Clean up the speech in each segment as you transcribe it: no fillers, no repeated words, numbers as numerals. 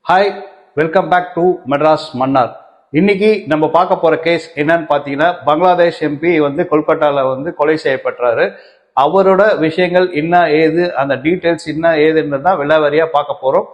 Hi, welcome back to Madras Mannar. இன்னைக்கு நம்ம பார்க்க போற கேஸ் என்னன்னு பார்த்தீங்கன்னா, பங்களாதேஷ் எம்பி கொல்கட்டால கொலை செய்யப்பட்டாரு. அவரோட விஷயங்கள் என்ன ஏது, அந்த டீட்டெயில்ஸ் என்ன ஏதுன்னு தான் விலாவரியா பார்க்க போறோம்.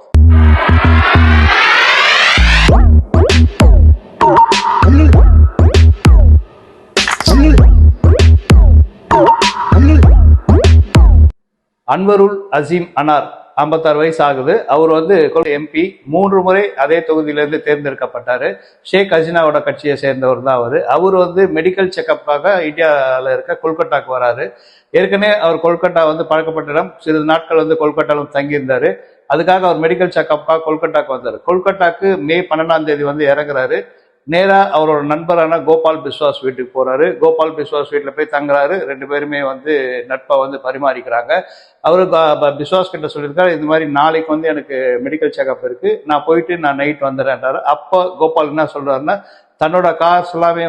அன்வருல் அசீம் அனார் 56 வயசு ஆகுது. அவர் எம்பி 3 முறை அதே தொகுதியிலிருந்து தேர்ந்தெடுக்கப்பட்டாரு. ஷேக் ஹசீனாவோட கட்சியை சேர்ந்தவர் தான் அவர் மெடிக்கல் செக்கப்புக்காக இந்தியாவில் இருக்க கொல்கட்டாக்கு வராரு. ஏற்கனவே அவர் கொல்கட்டா பழக்கப்பட்ட இடம். சிறிது நாட்கள் கொல்கட்டாலும் தங்கியிருந்தாரு. அதுக்காக அவர் மெடிக்கல் செக்கப்புக்காக கொல்கட்டாக்கு வந்தார். கொல்கட்டாக்கு மே 12ஆம் தேதி இறங்குறாரு. நேரா அவரோட நண்பரான கோபால் பிஸ்வாஸ் வீட்டுக்கு போறாரு. கோபால் பிஸ்வாஸ் வீட்டுல போய் தங்குறாரு. 2 பேருமே நட்பை பரிமாறிக்கிறாங்க. அவரு பிஸ்வாஸ் கிட்ட சொல்லியிருக்காரு, இந்த மாதிரி நாளைக்கு எனக்கு மெடிக்கல் செக்அப் இருக்கு, நான் போயிட்டு நான் நைட் வந்துடுறேன்றாரு. அப்போ கோபால் என்ன சொல்றாருன்னா, தன்னோட கார்ஸ் எல்லாமே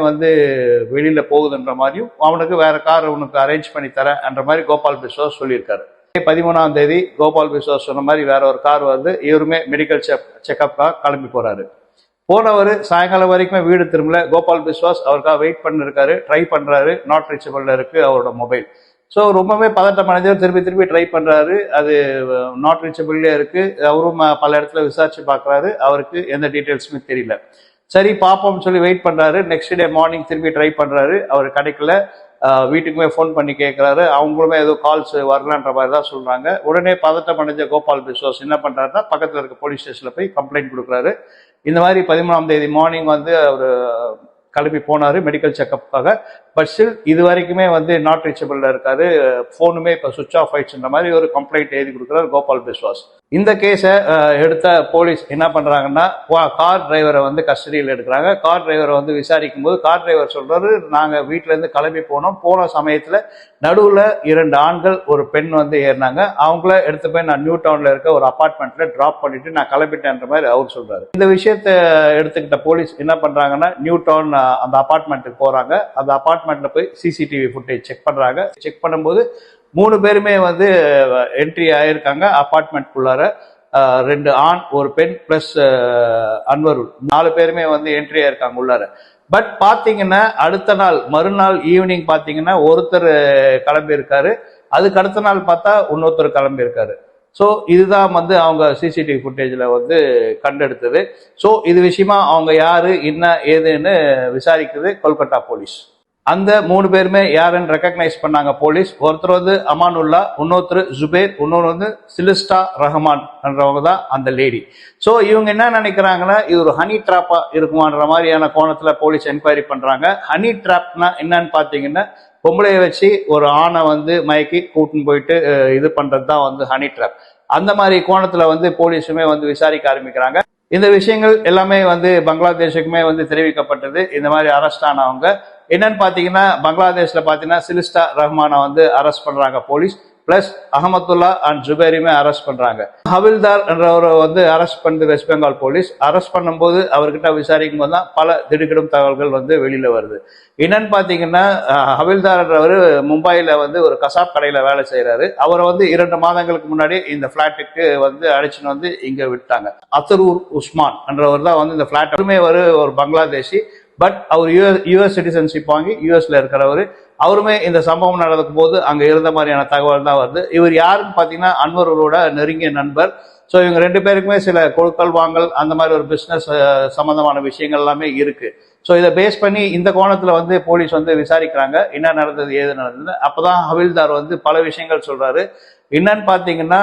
வெளியில போகுதுன்ற மாதிரியும் அவனுக்கு வேற கார் உனக்கு அரேஞ்ச் பண்ணி தரேன் என்ற மாதிரி கோபால் பிஸ்வாஸ் சொல்லியிருக்காரு. 13ஆம் தேதி கோபால் பிஸ்வாஸ் சொன்ன மாதிரி வேற ஒரு கார் இவருமே மெடிக்கல் செக்அப்காக கிளம்பி போறாரு. போனவர் சாயங்காலம் வரைக்குமே வீடு திரும்பல. கோபால் பிஸ்வாஸ் அவருக்காக வெயிட் பண்ணிருக்காரு, ட்ரை பண்றாரு. நாட் ரீச்சபிள்ல இருக்கு அவரோட மொபைல். ஸோ ரொம்பவே பதட்டம் அடைஞ்சவர் திருப்பி ட்ரை பண்றாரு. அது நாட் ரீச்சபிள்லயே இருக்கு. அவரும் பல இடத்துல விசாரிச்சு பார்க்கறாரு. அவருக்கு எந்த டீட்டெயில்ஸுமே தெரியல. சரி பார்ப்போம்னு சொல்லி வெயிட் பண்றாரு. நெக்ஸ்ட் டே மார்னிங் திருப்பி ட்ரை பண்றாரு. அவர் கிடைக்கல. வீட்டுக்குமே ஃபோன் பண்ணி கேட்கிறாரு. அவங்களுமே ஏதோ கால்ஸ் வரலான்ற மாதிரி தான் சொல்றாங்க. உடனே பதட்டம் அடைஞ்ச கோபால் பிஸ்வாஸ் என்ன பண்றாருன்னா, பக்கத்துல இருக்க போலீஸ் ஸ்டேஷன்ல போய் கம்ப்ளைண்ட் கொடுக்குறாரு. இந்த மாதிரி 13ஆம் தேதி மார்னிங் அவர் கிளம்பி போனாரு மெடிக்கல் செக்அப்புக்காக. பட் ஸ்டில் இது வரைக்குமே நாட் ரீச்சபிள்ல இருக்காரு. போனுமே இப்போ சுவிச் ஆஃப் ஆயிடுச்சுன்ற மாதிரி ஒரு கம்ப்ளைண்ட் எழுதி கொடுக்குறாரு கோபால் பிஸ்வாஸ். இந்த கேஸை எடுத்த போலீஸ் என்ன பண்றாங்கன்னா, கார் டிரைவரை கஸ்டடியில் எடுக்கிறாங்க. கார் டிரைவரை விசாரிக்கும் போது கார் டிரைவர் சொல்றாரு, நாங்க வீட்டுல இருந்து கிளம்பி போன சமயத்துல நடுவுல 2 ஆண்கள் ஒரு பெண் ஏறினாங்க. அவங்கள எடுத்து போய் நான் நியூ டவுன்ல இருக்க ஒரு அபார்ட்மெண்ட்ல டிராப் பண்ணிட்டு நான் கிளம்பிட்டேன்ற மாதிரி அவர் சொல்றாரு. இந்த விஷயத்த எடுத்துக்கிட்ட போலீஸ் என்ன பண்றாங்கன்னா, நியூ டவுன் அந்த அபார்ட்மெண்ட்டுக்கு போறாங்க. அந்த அபார்ட்மெண்ட்ல போய் சிசிடிவி ஃபுட்டேஜ் செக் பண்றாங்க. செக் பண்ணும்போது 3 பேருமே என்ட்ரி ஆயிருக்காங்க அபார்ட்மெண்ட்குள்ளார. 2 ஆண் ஒரு பெண் பிளஸ் அன்வருல் 4 பேருமே என்ட்ரி ஆயிருக்காங்க உள்ளார. பட் பாத்தீங்கன்னா அடுத்த நாள் மறுநாள் ஈவினிங் பாத்தீங்கன்னா ஒருத்தர் கிளம்பி இருக்காரு. அதுக்கு அடுத்த நாள் பார்த்தா இன்னொருத்தர் கிளம்பி இருக்காரு. ஸோ இதுதான் அவங்க சிசிடிவி ஃபுட்டேஜ்ல கண்டெடுத்தது. ஸோ இது விஷயமா அவங்க யாரு என்ன ஏதுன்னு விசாரிக்குது கொல்கட்டா போலீஸ். அந்த 3 பேருமே யாருன்னு ரெக்கக்னைஸ் பண்ணாங்க போலீஸ். ஒருத்தர் அமானுல்லா, இன்னொருத்தர் ஜுபேர், இன்னொரு சிலிஸ்டா ரஹ்மான் என்றவங்க தான் அந்த லேடி. ஸோ இவங்க என்ன நினைக்கிறாங்கன்னா, இது ஒரு ஹனி ட்ராப்பா இருக்குமான்ற மாதிரியான கோணத்துல போலீஸ் என்கொயரி பண்றாங்க. ஹனி ட்ராப்னா என்னன்னு பாத்தீங்கன்னா, பொம்பளைய வச்சு ஒரு ஆணை மயக்கி கூட்டின்னு போயிட்டு இது பண்றது தான் ஹனி ட்ராப். அந்த மாதிரி கோணத்துல போலீஸுமே விசாரிக்க ஆரம்பிக்கிறாங்க. இந்த விஷயங்கள் எல்லாமே பங்களாதேஷுக்குமே தெரிவிக்கப்பட்டது. இந்த மாதிரி அரெஸ்ட் ஆனவங்க என்னன்னு பாத்தீங்கன்னா, பங்களாதேஷ்ல பாத்தீங்கன்னா சிலிஸ்டா ரஹ்மானை அரெஸ்ட் பண்றாங்க போலீஸ். பிளஸ் அஹமத்துல்லா அண்ட் ஜுபேரியுமே அரெஸ்ட் பண்றாங்க. ஹவில்தார் என்றவரை அரெஸ்ட் பண்ணது வெஸ்ட் பெங்கால் போலீஸ். அரெஸ்ட் பண்ணும்போது அவர்கிட்ட விசாரிக்கும் போது தான் பல திடுக்கிடும் தகவல்கள் வெளியில வருது. என்னன்னு பாத்தீங்கன்னா, ஹவில்தார் என்றவர் மும்பைல ஒரு கசாப் கடையில வேலை செய்யறாரு. அவரை 2 மாதங்களுக்கு முன்னாடி இந்த பிளாட்டுக்கு அழைச்சின்னு இங்க விட்டாங்க. அத்தரூர் உஸ்மான் என்றவர் தான் இந்த பிளாட்டுமே ஒரு பங்களாதேஷி. பட் அவர் யூஎஸ் சிட்டிசன்ஷிப் வாங்கி யூஎஸ்ல இருக்கிறவர். அவருமே இந்த சம்பவம் நடக்கும் போது அங்க இருந்த மாதிரியான தகவல் தான் வருது. இவர் யாருன்னு பாத்தீங்கன்னா, அன்வரோட நெருங்கிய நண்பர். ஸோ இவங்க 2 பேருக்குமே சில கொடுக்கல் வாங்கல் அந்த மாதிரி ஒரு பிசினஸ் சம்பந்தமான விஷயங்கள் எல்லாமே இருக்கு. ஸோ இதை பேஸ் பண்ணி இந்த கோணத்துல போலீஸ் விசாரிக்கிறாங்க என்ன நடந்தது ஏது நடந்தது. அப்பதான் ஹவில்தார் பல விஷயங்கள் சொல்றாரு. என்னன்னு பாத்தீங்கன்னா,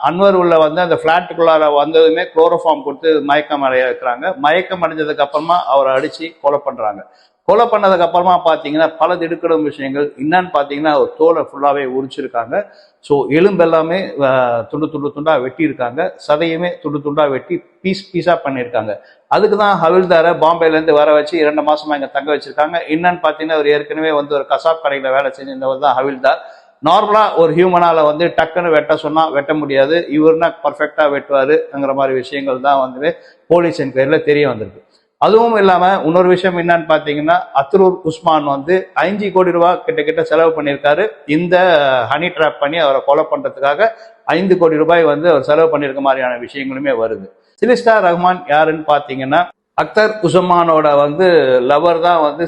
அன்வர் உள்ள அந்த பிளாட்டுக்குள்ளார வந்ததுமே குளோரோஃபார்ம் கொடுத்து மயக்கம் அடைய வைக்கிறாங்க. மயக்கம் அடைஞ்சதுக்கு அப்புறமா அவரை அடிச்சு கொலை பண்றாங்க. கொலை பண்ணதுக்கு அப்புறமா பாத்தீங்கன்னா பல திடுக்கிடும் விஷயங்கள். என்னன்னு பாத்தீங்கன்னா, ஒரு தோலை ஃபுல்லாவே உரிச்சிருக்காங்க. ஸோ எலும்பு எல்லாமே துண்டா வெட்டி இருக்காங்க. சதையுமே துண்டா வெட்டி பீஸா பண்ணியிருக்காங்க. அதுக்குதான் ஹவில்தாரை பாம்பேல இருந்து வர வச்சு 2 மாசமா இங்க தங்க வச்சிருக்காங்க. என்னன்னு பாத்தீங்கன்னா, அவர் ஏற்கனவே ஒரு கசாப் கடையில வேலை செஞ்சிருந்தவர் தான் ஹவில்தார். நார்மலா ஒரு ஹியூமனால டக்குன்னு வெட்ட சொன்னா வெட்ட முடியாது. இவருனா பர்ஃபெக்டா வெட்டுவாருங்கிற மாதிரி விஷயங்கள் தான் போலீஸ் என்கொயரியில தெரிய வந்திருக்கு. அதுவும் இல்லாம இன்னொரு விஷயம் என்னன்னு பாத்தீங்கன்னா, அத்ரூர் உஸ்மான் 5 கோடி ரூபாய் கிட்ட செலவு பண்ணியிருக்காரு. இந்த ஹனி ட்ராப் பண்ணி அவரை கொலை பண்றதுக்காக 5 கோடி ரூபாய் அவர் செலவு பண்ணியிருக்க மாதிரியான விஷயங்களுமே வருது. சிலிஸ்டா ரஹ்மான் யாருன்னு பாத்தீங்கன்னா அக்தர் உஸ்மானோட வந்து லவர் தான் வந்து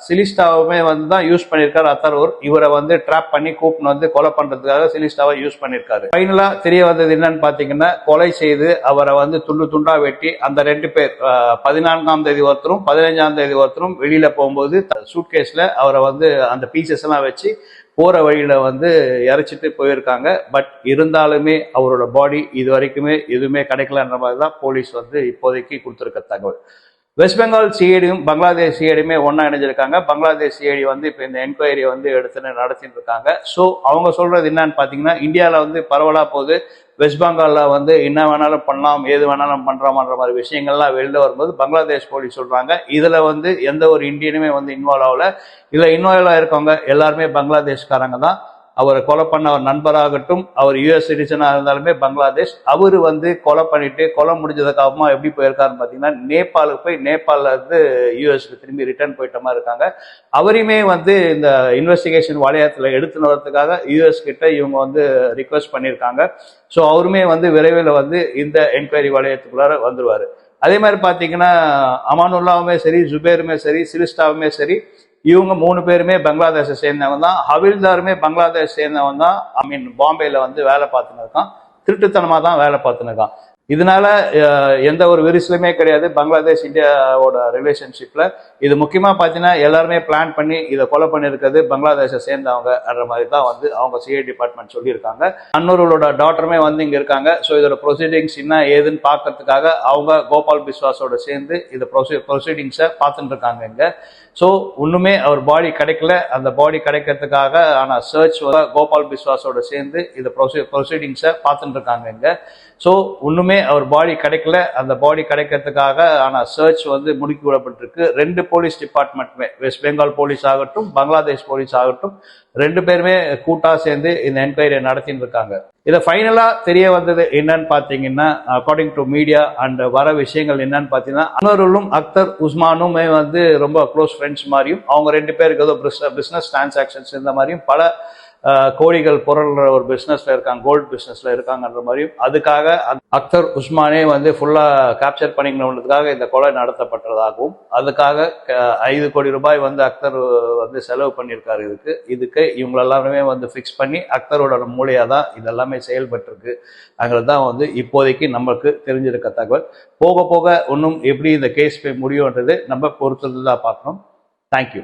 சிலிஸ்டாவுமே வந்து தான் யூஸ் பண்ணியிருக்காரு அத்தர். இவரை வந்து ட்ராப் பண்ணி கூப்பிட்டு வந்து கொலை பண்றதுக்காக சிலிஸ்டாவை யூஸ் பண்ணியிருக்காரு. ஃபைனலா தெரிய வந்தது என்னன்னு பாத்தீங்கன்னா, கொலை செய்து அவரை வந்து துண்டு துண்டா வெட்டி அந்த 2 பேர் 14ஆம் தேதி ஒருத்தரும் 15ஆம் தேதி ஒருத்தரும் வெளியில போகும்போது சூட்கேஸ்ல அவரை வந்து அந்த பீசஸ் எல்லாம் வச்சு போற வழியில வந்து இறைச்சிட்டு போயிருக்காங்க. பட் இருந்தாலுமே அவரோட பாடி இது வரைக்குமே எதுவுமே கிடைக்கலன்ற மாதிரி தான் போலீஸ் வந்து இப்போதைக்கு கொடுத்துருக்க தகவல். வெஸ்ட் பெங்கால் சிஐடியும் பங்களாதேஷ் சிஐடியுமே ஒன்னா இணைஞ்சிருக்காங்க. பங்களாதேஷ் சிஐடி வந்து இப்போ இந்த என்கொயரியை வந்து எடுத்துன்னு நடத்திட்டு இருக்காங்க. ஸோ அவங்க சொல்றது என்னன்னு பாத்தீங்கன்னா, இந்தியாவில் வந்து பரவலா போது வெஸ்ட் பெங்கால்ல வந்து என்ன வேணாலும் பண்ணலாம், ஏது வேணாலும் பண்றோம்ன்ற மாதிரி விஷயங்கள்லாம் வெளில வரும்போது பங்களாதேஷ் போலீஸ் சொல்றாங்க இதுல வந்து எந்த ஒரு இந்தியனுமே வந்து இன்வால்வ் ஆகல. இதுல இன்வால்வ் ஆயிருக்கவங்க எல்லாருமே பங்களாதேஷ்காரங்க தான். அவரை கொலை பண்ண அவர் நண்பராகட்டும், அவர் யூஎஸ் சிட்டிசனா இருந்தாலுமே பங்களாதேஷ். அவரு வந்து கொலை பண்ணிட்டு கொலை முடிஞ்சதுக்கு அப்புறமா எப்படி போயிருக்காருன்னு பாத்தீங்கன்னா, நேபாளுக்கு போய் நேபாள்ல இருந்து யூஎஸ்க்கு திரும்பி ரிட்டர்ன் போயிட்ட மாதிரி இருக்காங்க. அவரையுமே வந்து இந்த இன்வெஸ்டிகேஷன் வளையத்துல எடுத்துன்னு வரதுக்காக யூஎஸ் கிட்ட இவங்க வந்து ரிக்வெஸ்ட் பண்ணியிருக்காங்க. ஸோ அவருமே வந்து விரைவில் வந்து இந்த என்கொயரி வளையத்துக்குள்ளார வந்துருவாரு. அதே மாதிரி பாத்தீங்கன்னா, அமானுல்லாவுமே சரி, ஜுபேருமே சரி, சிலிஸ்டாவுமே சரி, இவங்க 3 பேருமே பங்களாதேஷை சேர்ந்தவங்க தான். ஹவில்தாருமே பங்களாதேஷ் சேர்ந்தவன் தான். பாம்பேல வந்து வேலை பார்த்துன்னு இருக்கான். திருட்டுத்தனமா தான் வேலை பார்த்துன்னு இருக்கான். இதனால எந்த ஒரு விரிசலுமே கிடையாது பங்களாதேஷ் இந்தியாவோட ரிலேஷன்ஷிப்ல. இது முக்கியமா பாத்தீங்கன்னா எல்லாருமே பிளான் பண்ணி இதை கொலை பண்ணிருக்கிறது பங்களாதேஷை சேர்ந்தவங்கன்ற மாதிரி தான் வந்து அவங்க சிஐ டிபார்ட்மெண்ட் சொல்லியிருக்காங்க. அன்னூரோட டாட்டருமே வந்து இங்க இருக்காங்க. ஸோ இதோட ப்ரொசீடிங்ஸ் என்ன ஏதுன்னு பார்க்கறதுக்காக அவங்க கோபால் பிஸ்வாஸோட சேர்ந்து இந்த ப்ரொசீடிங்ஸை பார்த்துட்டு இருக்காங்க இங்க. ஸோ ஒண்ணுமே அவர் பாடி கிடைக்கல. அந்த பாடி கிடைக்கிறதுக்காக ஆனா சர்ச் கோபால் பிஸ்வாஸோட சேர்ந்து இந்த ப்ரொசீடிங்ஸை பார்த்துட்டு இருக்காங்க இங்க. ஸோ ஒண்ணுமே அவர் பாடி கிடைக்கல. அந்த பாடி கிடைக்கிறதுக்காக ஆனா சர்ச் வந்து முடுக்கி விடப்பட்டிருக்கு. 2 போலீஸ் டிபார்ட்மெண்ட்டுமே, வெஸ்ட் பெங்கால் போலீஸ் ஆகட்டும், பங்களாதேஷ் போலீஸ் ஆகட்டும், 2 பேருமே கூட்டா சேர்ந்து இந்த என்கொயரியை நடத்தின்னு இருக்காங்க. இதை ஃபைனலா தெரிய வந்தது என்னன்னு பாத்தீங்கன்னா, அக்கார்டிங் டு மீடியா அண்ட் வர விஷயங்கள் என்னன்னு பாத்தீங்கன்னா, அன்வருலும் அக்தர் உஸ்மானுமே வந்து ரொம்ப க்ளோஸ் ஃப்ரெண்ட்ஸ் மாதிரியும், அவங்க 2 பேருக்கு ஏதோ பிசினஸ் டிரான்சாக்சன்ஸ் இந்த மாதிரியும் பல கோடிகள் பொருள்ற ஒரு பிசினஸ்ல இருக்காங்க, கோல்டு பிசினஸ்ல இருக்காங்கன்ற மாதிரியும், அதுக்காக அக்தர் உஸ்மானே வந்து ஃபுல்லா கேப்சர் பண்ணிக்கணுன்றதுக்காக இந்த கொலை நடத்தப்பட்டதாகவும், அதுக்காக 5 கோடி ரூபாய் வந்து அக்தர் வந்து செலவு பண்ணியிருக்காரு. இதுக்கு இவங்க எல்லாருமே வந்து ஃபிக்ஸ் பண்ணி அக்தரோட மூளையா தான் இதெல்லாமே செயல்பட்டிருக்கு. அங்கதான் வந்து இப்போதைக்கு நமக்கு தெரிஞ்சிருக்க தகவல். போக போக இன்னும் எப்படி இந்த கேஸ் போய் முடியும்ன்றது நம்ம பொறுத்தது தான் பார்க்கணும். தேங்க்யூ.